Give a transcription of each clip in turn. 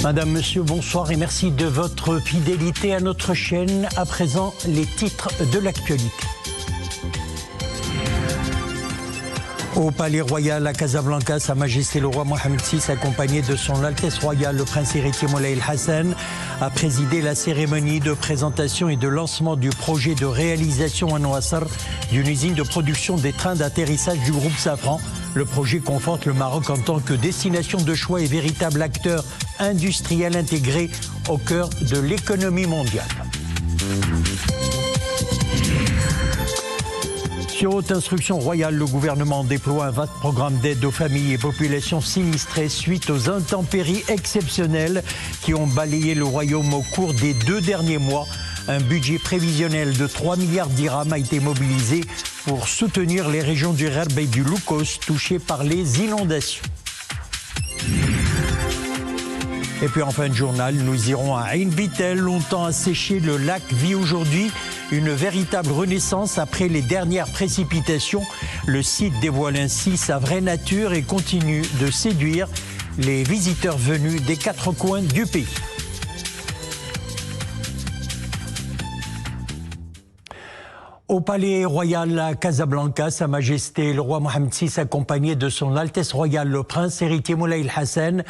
Madame, Monsieur, bonsoir et merci de votre fidélité à notre chaîne. À présent, les titres de l'actualité. Au Palais Royal à Casablanca, Sa Majesté le Roi Mohammed VI, accompagné de son Altesse Royale, le Prince héritier Moulay El Hassan, a présidé la cérémonie de présentation et de lancement du projet de réalisation à Nouassar d'une usine de production des trains d'atterrissage du groupe Safran. Le projet conforte le Maroc en tant que destination de choix et véritable acteur industriel intégré au cœur de l'économie mondiale. Sur haute instruction royale, le gouvernement déploie un vaste programme d'aide aux familles et populations sinistrées suite aux intempéries exceptionnelles qui ont balayé le royaume au cours des 2 derniers mois. Un budget prévisionnel de 3 milliards dirhams a été mobilisé pour soutenir les régions du Gherb et du Loukos touchées par les inondations. Et puis en fin de journal, nous irons à Ain Bittel. Longtemps asséché, le lac vit aujourd'hui une véritable renaissance après les dernières précipitations. Le site dévoile ainsi sa vraie nature et continue de séduire les visiteurs venus des 4 coins du pays. Au Palais Royal à Casablanca, Sa Majesté le Roi Mohammed VI, accompagné de son Altesse Royale le Prince héritier Moulay El Hassan,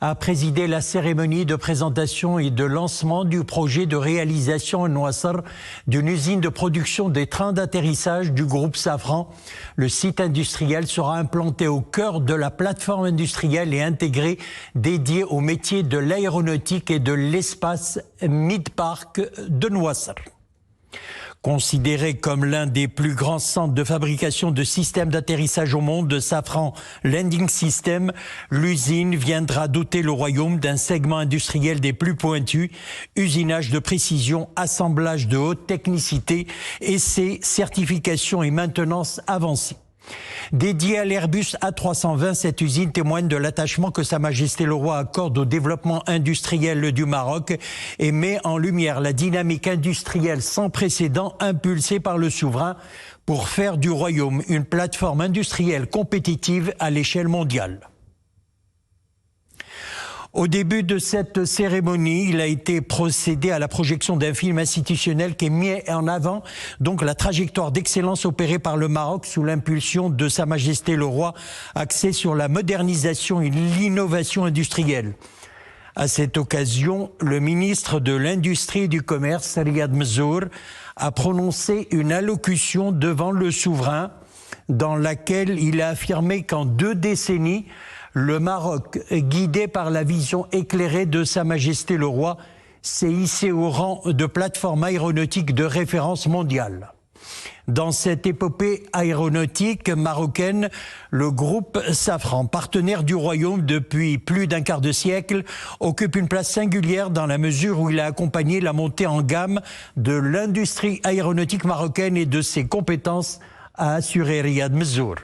a présidé la cérémonie de présentation et de lancement du projet de réalisation à Nouassar d'une usine de production des trains d'atterrissage du groupe Safran. Le site industriel sera implanté au cœur de la plateforme industrielle et intégrée dédiée aux métiers de l'aéronautique et de l'espace Mid-Park de Nouassar. Considéré comme l'un des plus grands centres de fabrication de systèmes d'atterrissage au monde, Safran Landing System, l'usine viendra doter le royaume d'un segment industriel des plus pointus, usinage de précision, assemblage de haute technicité, essais, certification et maintenance avancée. Dédiée à l'Airbus A320, cette usine témoigne de l'attachement que Sa Majesté le Roi accorde au développement industriel du Maroc et met en lumière la dynamique industrielle sans précédent impulsée par le souverain pour faire du royaume une plateforme industrielle compétitive à l'échelle mondiale. Au début de cette cérémonie, il a été procédé à la projection d'un film institutionnel qui met en avant donc la trajectoire d'excellence opérée par le Maroc sous l'impulsion de Sa Majesté le Roi, axée sur la modernisation et l'innovation industrielle. À cette occasion, le ministre de l'Industrie et du Commerce, Riyad Mzour, a prononcé une allocution devant le souverain dans laquelle il a affirmé qu'en 2 décennies, le Maroc, guidé par la vision éclairée de Sa Majesté le Roi, s'est hissé au rang de plateforme aéronautique de référence mondiale. Dans cette épopée aéronautique marocaine, le groupe Safran, partenaire du royaume depuis plus d'un quart de siècle, occupe une place singulière dans la mesure où il a accompagné la montée en gamme de l'industrie aéronautique marocaine et de ses compétences, a assuré Riyad Mzour.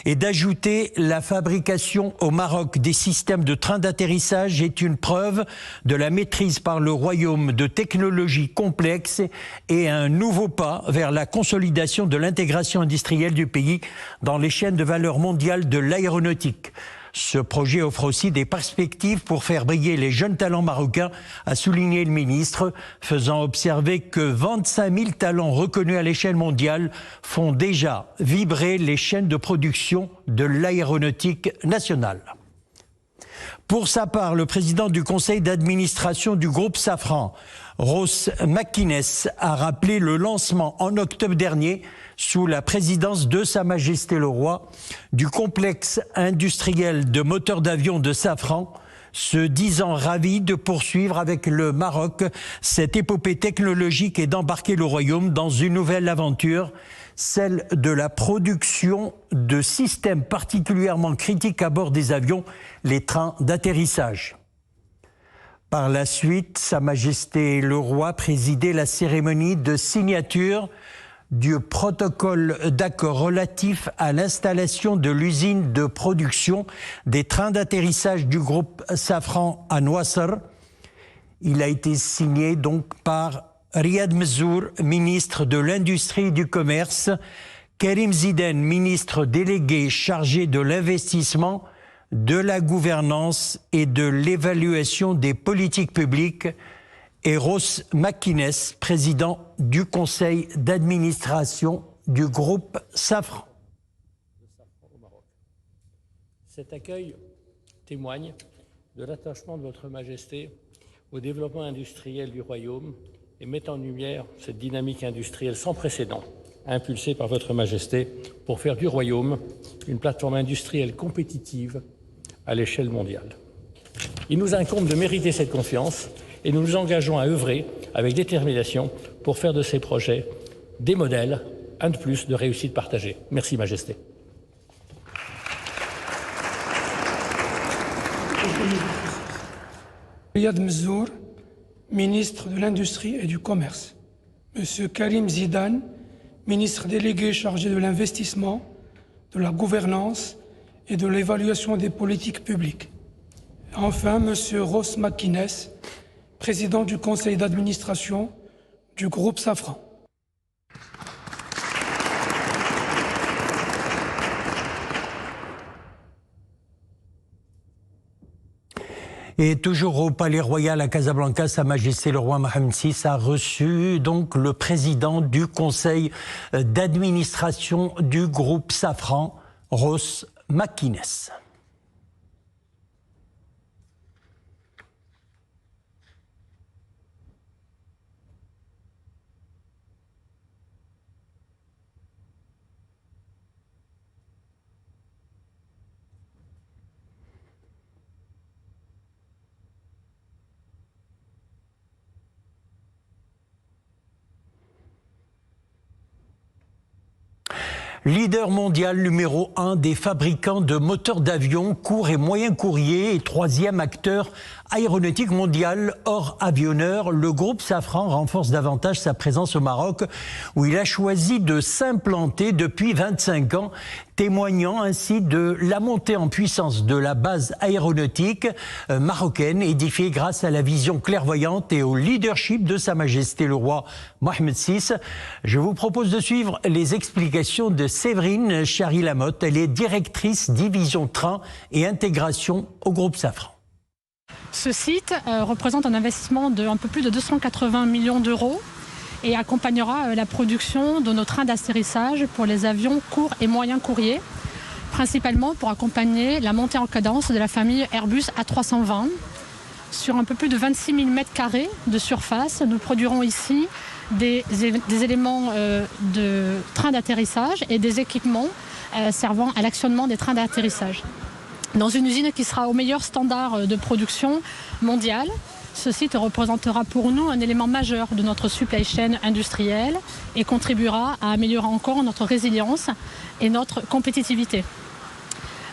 Et d'ajouter la fabrication au Maroc des systèmes de trains d'atterrissage est une preuve de la maîtrise par le royaume de technologies complexes et un nouveau pas vers la consolidation de l'intégration industrielle du pays dans les chaînes de valeur mondiale de l'aéronautique. Ce projet offre aussi des perspectives pour faire briller les jeunes talents marocains, a souligné le ministre, faisant observer que 25 000 talents reconnus à l'échelle mondiale font déjà vibrer les chaînes de production de l'aéronautique nationale. Pour sa part, le président du conseil d'administration du groupe Safran, Ross McInnes, a rappelé le lancement en octobre dernier, sous la présidence de Sa Majesté le Roi, du complexe industriel de moteurs d'avion de Safran, se disant ravi de poursuivre avec le Maroc cette épopée technologique et d'embarquer le royaume dans une nouvelle aventure, celle de la production de systèmes particulièrement critiques à bord des avions, les trains d'atterrissage. Par la suite, Sa Majesté le Roi présidait la cérémonie de signature du protocole d'accord relatif à l'installation de l'usine de production des trains d'atterrissage du groupe Safran à Nouassar. Il a été signé donc par Riyad Mzour, ministre de l'Industrie et du Commerce, Karim Ziden, ministre délégué chargé de l'investissement, de la gouvernance et de l'évaluation des politiques publiques, et Ross McInnes, président du conseil d'administration du groupe Safran. Cet accueil témoigne de l'attachement de Votre Majesté au développement industriel du Royaume et met en lumière cette dynamique industrielle sans précédent impulsée par Votre Majesté pour faire du Royaume une plateforme industrielle compétitive à l'échelle mondiale. Il nous incombe de mériter cette confiance et nous nous engageons à œuvrer avec détermination pour faire de ces projets des modèles, un de plus, de réussite partagée. Merci, Majesté. Riyad Mezzour, ministre de l'Industrie et du Commerce. Monsieur Karim Zidane, ministre délégué chargé de l'investissement, de la gouvernance et de l'évaluation des politiques publiques. Enfin, monsieur Ross McInnes, président du conseil d'administration du groupe Safran. Et toujours au Palais Royal à Casablanca, Sa Majesté le roi Mohammed VI a reçu donc le président du conseil d'administration du groupe Safran, Ross McInnes. Leader mondial numéro 1 des fabricants de moteurs d'avion, court et moyen courrier et troisième acteur aéronautique mondial hors avionneur, le groupe Safran renforce davantage sa présence au Maroc où il a choisi de s'implanter depuis 25 ans, témoignant ainsi de la montée en puissance de la base aéronautique marocaine édifiée grâce à la vision clairvoyante et au leadership de Sa Majesté le roi Mohammed VI. Je vous propose de suivre les explications de Séverine Chary-Lamotte. Elle est directrice division train et intégration au groupe Safran. Ce site représente un investissement de un peu plus de 280 millions d'euros et accompagnera la production de nos trains d'atterrissage pour les avions courts et moyens courriers, principalement pour accompagner la montée en cadence de la famille Airbus A320. Sur un peu plus de 26 000 m² de surface, nous produirons ici des éléments de trains d'atterrissage et des équipements servant à l'actionnement des trains d'atterrissage. Dans une usine qui sera au meilleur standard de production mondiale, ce site représentera pour nous un élément majeur de notre supply chain industrielle et contribuera à améliorer encore notre résilience et notre compétitivité.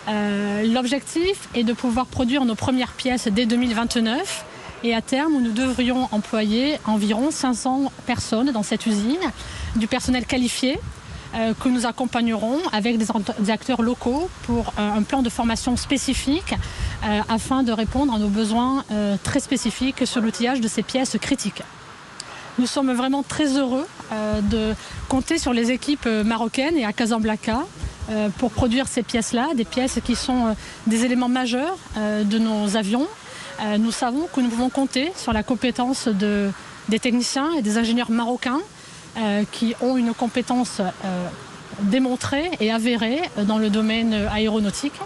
L'objectif est de pouvoir produire nos premières pièces dès 2029 et à terme nous devrions employer environ 500 personnes dans cette usine, du personnel qualifié que nous accompagnerons avec des acteurs locaux pour un plan de formation spécifique afin de répondre à nos besoins très spécifiques sur l'outillage de ces pièces critiques. Nous sommes vraiment très heureux de compter sur les équipes marocaines et à Casablanca pour produire ces pièces-là, des pièces qui sont des éléments majeurs de nos avions. Nous savons que nous pouvons compter sur la compétence des techniciens et des ingénieurs marocains qui ont une compétence démontrée et avérée dans le domaine aéronautique.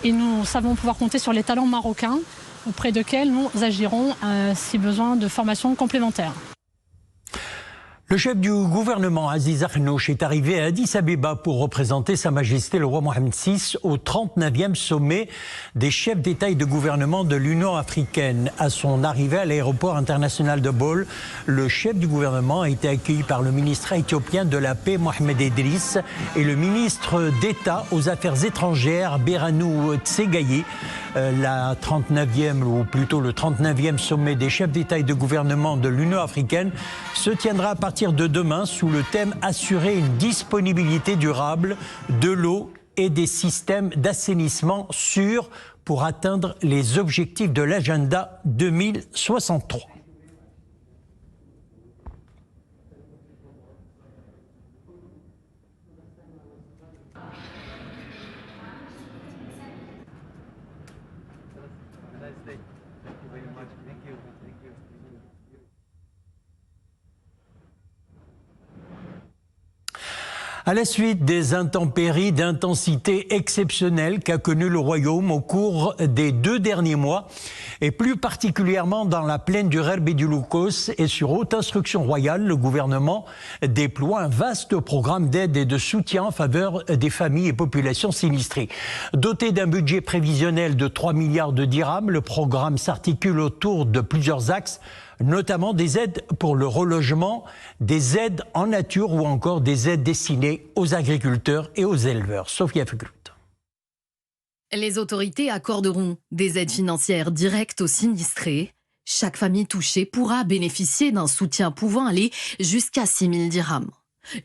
Et nous savons pouvoir compter sur les talents marocains auprès desquels nous agirons si besoin de formation complémentaire. Le chef du gouvernement, Aziz Akhnouch, est arrivé à Addis Abeba pour représenter Sa Majesté le roi Mohammed VI au 39e sommet des chefs d'État et de gouvernement de l'Union africaine. À son arrivée à l'aéroport international de Bole, le chef du gouvernement a été accueilli par le ministre éthiopien de la paix, Mohamed Idriss, et le ministre d'État aux Affaires étrangères, Beranou Tsegaye. La 39e, ou plutôt le 39e sommet des chefs d'État et de gouvernement de l'Union africaine se tiendra à partir de demain sous le thème « Assurer une disponibilité durable de l'eau et des systèmes d'assainissement sûrs pour atteindre les objectifs de l'agenda 2063 ». À la suite des intempéries d'intensité exceptionnelle qu'a connu le Royaume au cours des 2 derniers mois, et plus particulièrement dans la plaine du Gherb et du Loukos, et sur haute instruction royale, le gouvernement déploie un vaste programme d'aide et de soutien en faveur des familles et populations sinistrées. Doté d'un budget prévisionnel de 3 milliards de dirhams, le programme s'articule autour de plusieurs axes, notamment des aides pour le relogement, des aides en nature ou encore des aides destinées aux agriculteurs et aux éleveurs. Sophia Fekrout. Les autorités accorderont des aides financières directes aux sinistrés. Chaque famille touchée pourra bénéficier d'un soutien pouvant aller jusqu'à 6 000 dirhams.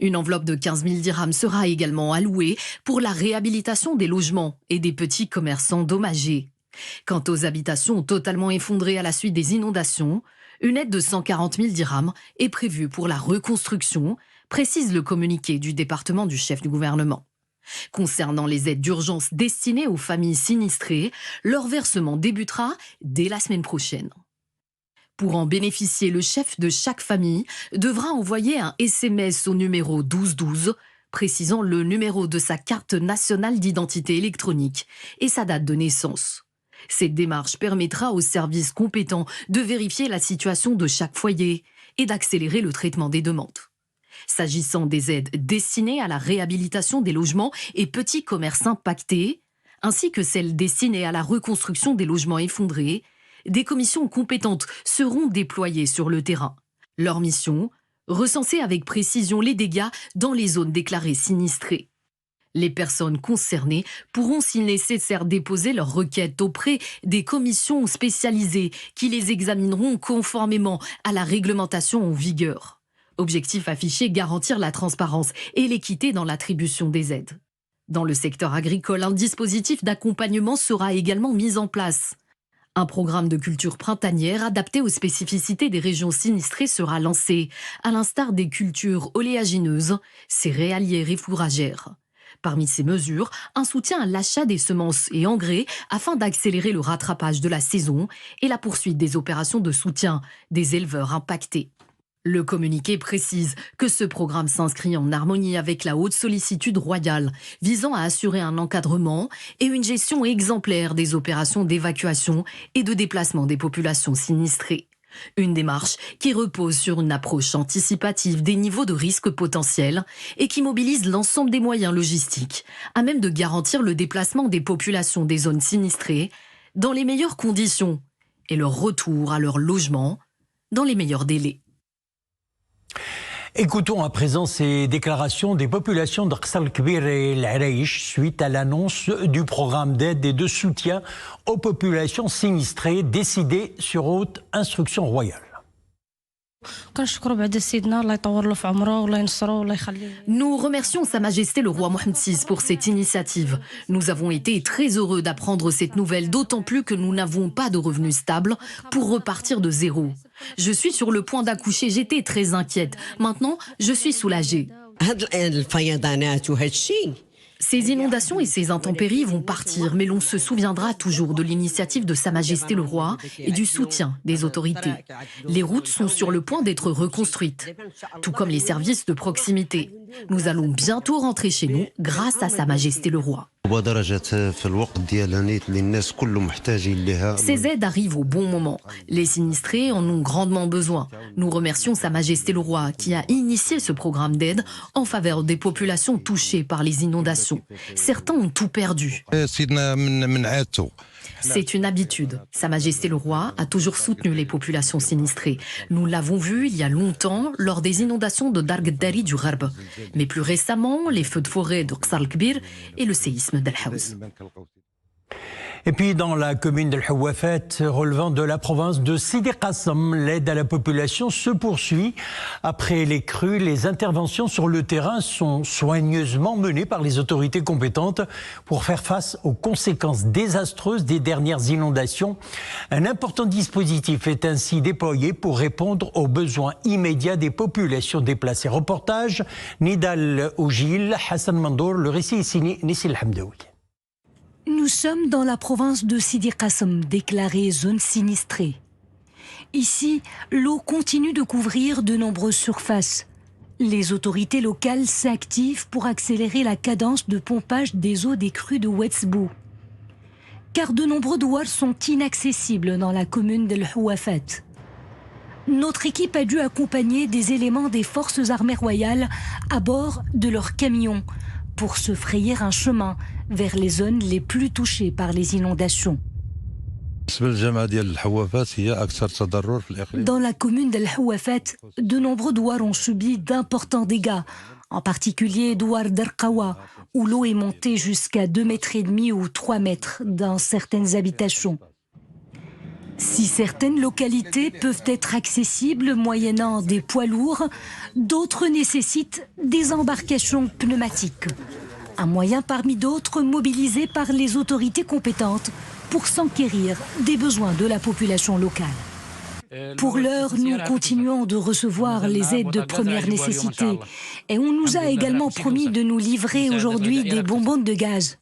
Une enveloppe de 15 000 dirhams sera également allouée pour la réhabilitation des logements et des petits commerces endommagés. Quant aux habitations totalement effondrées à la suite des inondations, une aide de 140 000 dirhams est prévue pour la reconstruction, précise le communiqué du département du chef du gouvernement. Concernant les aides d'urgence destinées aux familles sinistrées, leur versement débutera dès la semaine prochaine. Pour en bénéficier, le chef de chaque famille devra envoyer un SMS au numéro 1212, précisant le numéro de sa carte nationale d'identité électronique et sa date de naissance. Cette démarche permettra aux services compétents de vérifier la situation de chaque foyer et d'accélérer le traitement des demandes. S'agissant des aides destinées à la réhabilitation des logements et petits commerces impactés, ainsi que celles destinées à la reconstruction des logements effondrés, des commissions compétentes seront déployées sur le terrain. Leur mission, recenser avec précision les dégâts dans les zones déclarées sinistrées. Les personnes concernées pourront, si nécessaire, déposer leurs requêtes auprès des commissions spécialisées qui les examineront conformément à la réglementation en vigueur. Objectif affiché, garantir la transparence et l'équité dans l'attribution des aides. Dans le secteur agricole, un dispositif d'accompagnement sera également mis en place. Un programme de culture printanière adapté aux spécificités des régions sinistrées sera lancé, à l'instar des cultures oléagineuses, céréalières et fourragères. Parmi ces mesures, un soutien à l'achat des semences et engrais afin d'accélérer le rattrapage de la saison et la poursuite des opérations de soutien des éleveurs impactés. Le communiqué précise que ce programme s'inscrit en harmonie avec la haute sollicitude royale, visant à assurer un encadrement et une gestion exemplaire des opérations d'évacuation et de déplacement des populations sinistrées. Une démarche qui repose sur une approche anticipative des niveaux de risque potentiels et qui mobilise l'ensemble des moyens logistiques, à même de garantir le déplacement des populations des zones sinistrées dans les meilleures conditions et leur retour à leur logement dans les meilleurs délais. Écoutons à présent ces déclarations des populations de Qsar el-Kbir et l'Araïch suite à l'annonce du programme d'aide et de soutien aux populations sinistrées décidé sur haute instruction royale. Nous remercions Sa Majesté le roi Mohammed VI pour cette initiative. Nous avons été très heureux d'apprendre cette nouvelle, d'autant plus que nous n'avons pas de revenus stables pour repartir de zéro. Je suis sur le point d'accoucher, j'étais très inquiète. Maintenant, je suis soulagée. Ces inondations et ces intempéries vont partir, mais l'on se souviendra toujours de l'initiative de Sa Majesté le Roi et du soutien des autorités. Les routes sont sur le point d'être reconstruites, tout comme les services de proximité. Nous allons bientôt rentrer chez nous grâce à Sa Majesté le Roi. Ces aides arrivent au bon moment. Les sinistrés en ont grandement besoin. Nous remercions Sa Majesté le Roi qui a initié ce programme d'aide en faveur des populations touchées par les inondations. Certains ont tout perdu. C'est une habitude. Sa Majesté le Roi a toujours soutenu les populations sinistrées. Nous l'avons vu il y a longtemps lors des inondations de Dar Gaddari du Gherb. Mais plus récemment, les feux de forêt de Qsar el-Kbir et le séisme d'El Haouz. Et puis dans la commune d'El Houafat, relevant de la province de Sidi Qassam, l'aide à la population se poursuit. Après les crues, les interventions sur le terrain sont soigneusement menées par les autorités compétentes pour faire face aux conséquences désastreuses des dernières inondations. Un important dispositif est ainsi déployé pour répondre aux besoins immédiats des populations déplacées. Reportage Nidal Oujil, Hassan Mandour, le récit est signé Nissil Hamdaoui. Nous sommes dans la province de Sidi Qassem, déclarée zone sinistrée. Ici, l'eau continue de couvrir de nombreuses surfaces. Les autorités locales s'activent pour accélérer la cadence de pompage des eaux des crues de Ouetzbou. Car de nombreux douars sont inaccessibles dans la commune d'El Houafat. Notre équipe a dû accompagner des éléments des forces armées royales à bord de leurs camions pour se frayer un chemin vers les zones les plus touchées par les inondations. Dans la commune d'El Houafat, de nombreux douars ont subi d'importants dégâts, en particulier douar d'Arqawa, où l'eau est montée jusqu'à 2,5 mètres ou 3 mètres dans certaines habitations. Si certaines localités peuvent être accessibles moyennant des poids lourds, d'autres nécessitent des embarcations pneumatiques. Un moyen parmi d'autres mobilisé par les autorités compétentes pour s'enquérir des besoins de la population locale. Pour l'heure, nous continuons de recevoir les aides de première nécessité et on nous a également promis de nous livrer aujourd'hui des bonbonnes de gaz.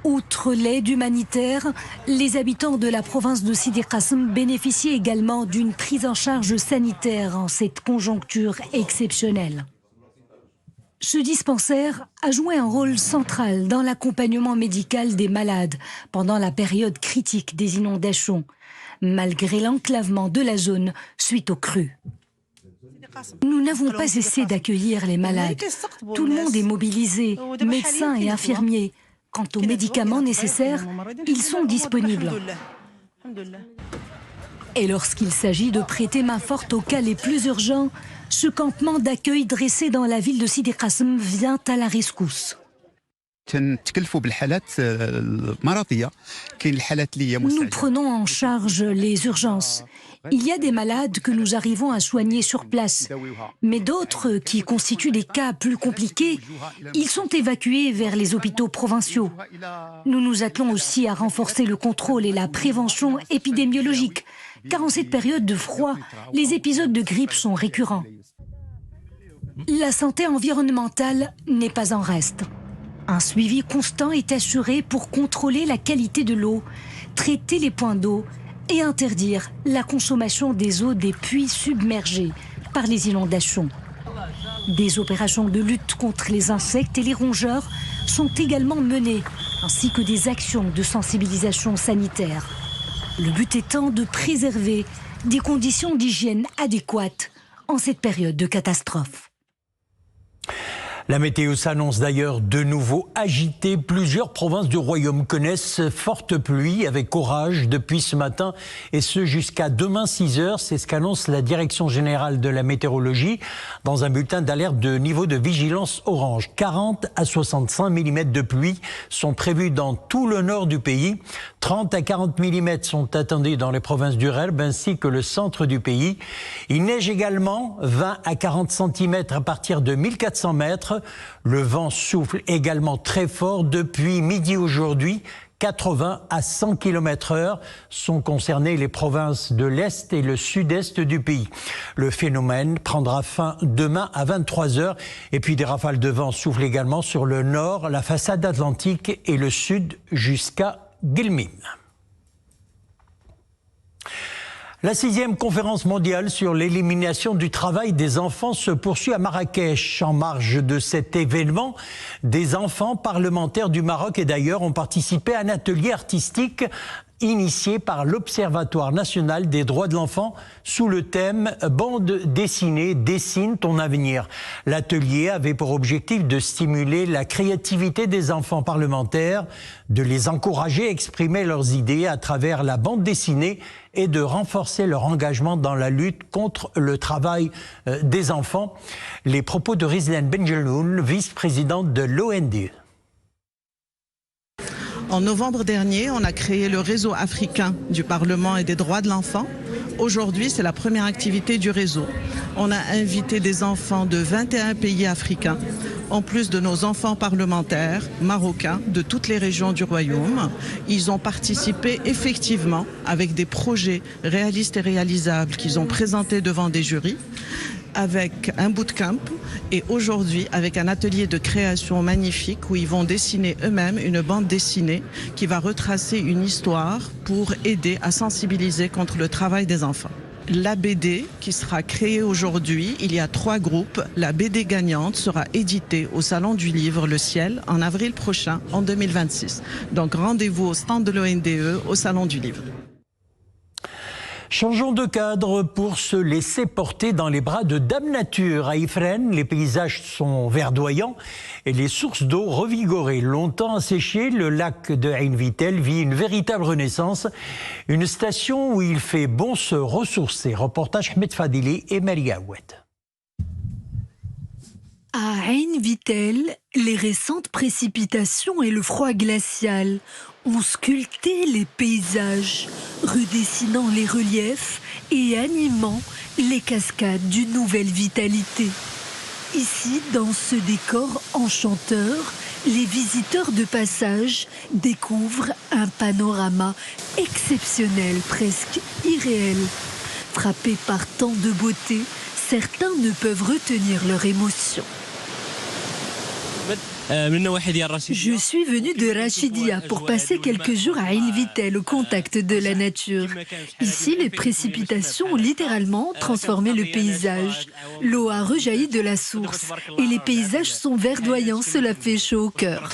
Outre l'aide humanitaire, les habitants de la province de Sidi Qassem bénéficient également d'une prise en charge sanitaire en cette conjoncture exceptionnelle. Ce dispensaire a joué un rôle central dans l'accompagnement médical des malades pendant la période critique des inondations, malgré l'enclavement de la zone suite aux crues. Nous n'avons pas cessé d'accueillir les malades. Tout le monde est mobilisé, médecins et infirmiers. Quant aux médicaments nécessaires, ils sont disponibles. Et lorsqu'il s'agit de prêter main forte aux cas les plus urgents, ce campement d'accueil dressé dans la ville de Sidi Qassem vient à la rescousse. Nous prenons en charge les urgences. Il y a des malades que nous arrivons à soigner sur place, mais d'autres qui constituent des cas plus compliqués, ils sont évacués vers les hôpitaux provinciaux. Nous nous attelons aussi à renforcer le contrôle et la prévention épidémiologique, car en cette période de froid, les épisodes de grippe sont récurrents. La santé environnementale n'est pas en reste. Un suivi constant est assuré pour contrôler la qualité de l'eau, traiter les points d'eau et interdire la consommation des eaux des puits submergés par les inondations. Des opérations de lutte contre les insectes et les rongeurs sont également menées, ainsi que des actions de sensibilisation sanitaire. Le but étant de préserver des conditions d'hygiène adéquates en cette période de catastrophe. La météo s'annonce d'ailleurs de nouveau agitée. Plusieurs provinces du royaume connaissent fortes pluies avec orage depuis ce matin et ce jusqu'à demain 6 heures. C'est ce qu'annonce la Direction générale de la météorologie dans un bulletin d'alerte de niveau de vigilance orange. 40 à 65 mm de pluie sont prévus dans tout le nord du pays. 30 à 40 mm sont attendus dans les provinces du Rhelb ainsi que le centre du pays. Il neige également 20 à 40 cm à partir de 1400 mètres. Le vent souffle également très fort depuis midi aujourd'hui. 80 à 100 km/h sont concernées les provinces de l'Est et le Sud-Est du pays. Le phénomène prendra fin demain à 23 h. Et puis des rafales de vent soufflent également sur le nord, la façade atlantique et le sud jusqu'à Guilmim. La 6e conférence mondiale sur l'élimination du travail des enfants se poursuit à Marrakech. En marge de cet événement, des enfants parlementaires du Maroc et d'ailleurs ont participé à un atelier artistique initié par l'Observatoire national des droits de l'enfant sous le thème « Bande dessinée, dessine ton avenir ». L'atelier avait pour objectif de stimuler la créativité des enfants parlementaires, de les encourager à exprimer leurs idées à travers la bande dessinée et de renforcer leur engagement dans la lutte contre le travail des enfants. Les propos de Rizlan Benjeloun, vice-présidente de l'OND. En novembre dernier, on a créé le réseau africain du Parlement et des droits de l'enfant. Aujourd'hui, c'est la première activité du réseau. On a invité des enfants de 21 pays africains, en plus de nos enfants parlementaires marocains de toutes les régions du royaume. Ils ont participé effectivement avec des projets réalistes et réalisables qu'ils ont présentés devant des jurys. avec un bootcamp et aujourd'hui avec un atelier de création magnifique où ils vont dessiner eux-mêmes une bande dessinée qui va retracer une histoire pour aider à sensibiliser contre le travail des enfants. La BD qui sera créée aujourd'hui, il y a 3 groupes. La BD gagnante sera éditée au Salon du Livre Le Ciel en avril prochain, en 2026. Donc rendez-vous au stand de l'ONDE au Salon du Livre. Changeons de cadre pour se laisser porter dans les bras de Dame Nature. À Ifrane, les paysages sont verdoyants et les sources d'eau revigorées. Longtemps asséché, le lac de Ain Vitel vit une véritable renaissance. Une station où il fait bon se ressourcer. Reportage Ahmed Fadili et Maria Oued. À Ain Vitel, les récentes précipitations et le froid glacial ont sculpté les paysages, redessinant les reliefs et animant les cascades d'une nouvelle vitalité. Ici, dans ce décor enchanteur, les visiteurs de passage découvrent un panorama exceptionnel, presque irréel. Frappés par tant de beauté, certains ne peuvent retenir leur émotion. Je suis venue de Rachidia pour passer quelques jours à Ain Vitel au contact de la nature. Ici, les précipitations ont littéralement transformé le paysage. L'eau a rejailli de la source et les paysages sont verdoyants, cela fait chaud au cœur.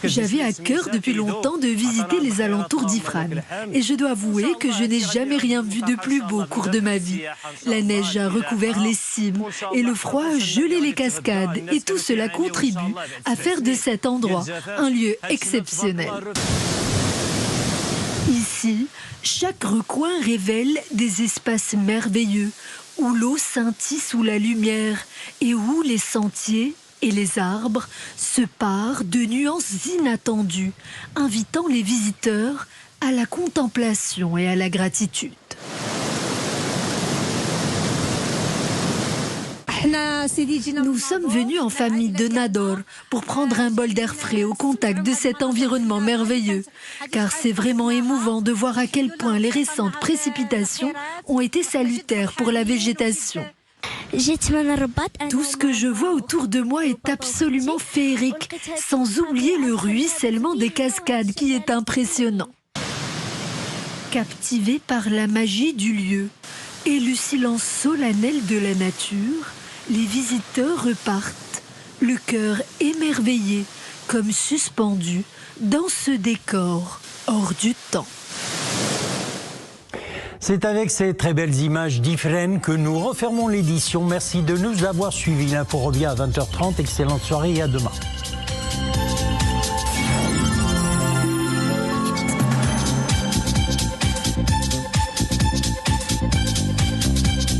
J'avais à cœur depuis longtemps de visiter les alentours d'Ifrane et je dois avouer que je n'ai jamais rien vu de plus beau au cours de ma vie. La neige a recouvert les cimes et le froid a gelé les cascades et tout cela contribue à faire de cet endroit un lieu exceptionnel. Ici, chaque recoin révèle des espaces merveilleux où l'eau scintille sous la lumière et où les sentiers et les arbres se parent de nuances inattendues, invitant les visiteurs à la contemplation et à la gratitude. Nous sommes venus en famille de Nador pour prendre un bol d'air frais au contact de cet environnement merveilleux. Car c'est vraiment émouvant de voir à quel point les récentes précipitations ont été salutaires pour la végétation. Tout ce que je vois autour de moi est absolument féerique, sans oublier le ruissellement des cascades qui est impressionnant. Captivés par la magie du lieu et le silence solennel de la nature, les visiteurs repartent, le cœur émerveillé, comme suspendu dans ce décor hors du temps. C'est avec ces très belles images d'Ifrane que nous refermons l'édition. Merci de nous avoir suivis. L'info revient à 20h30. Excellente soirée et à demain.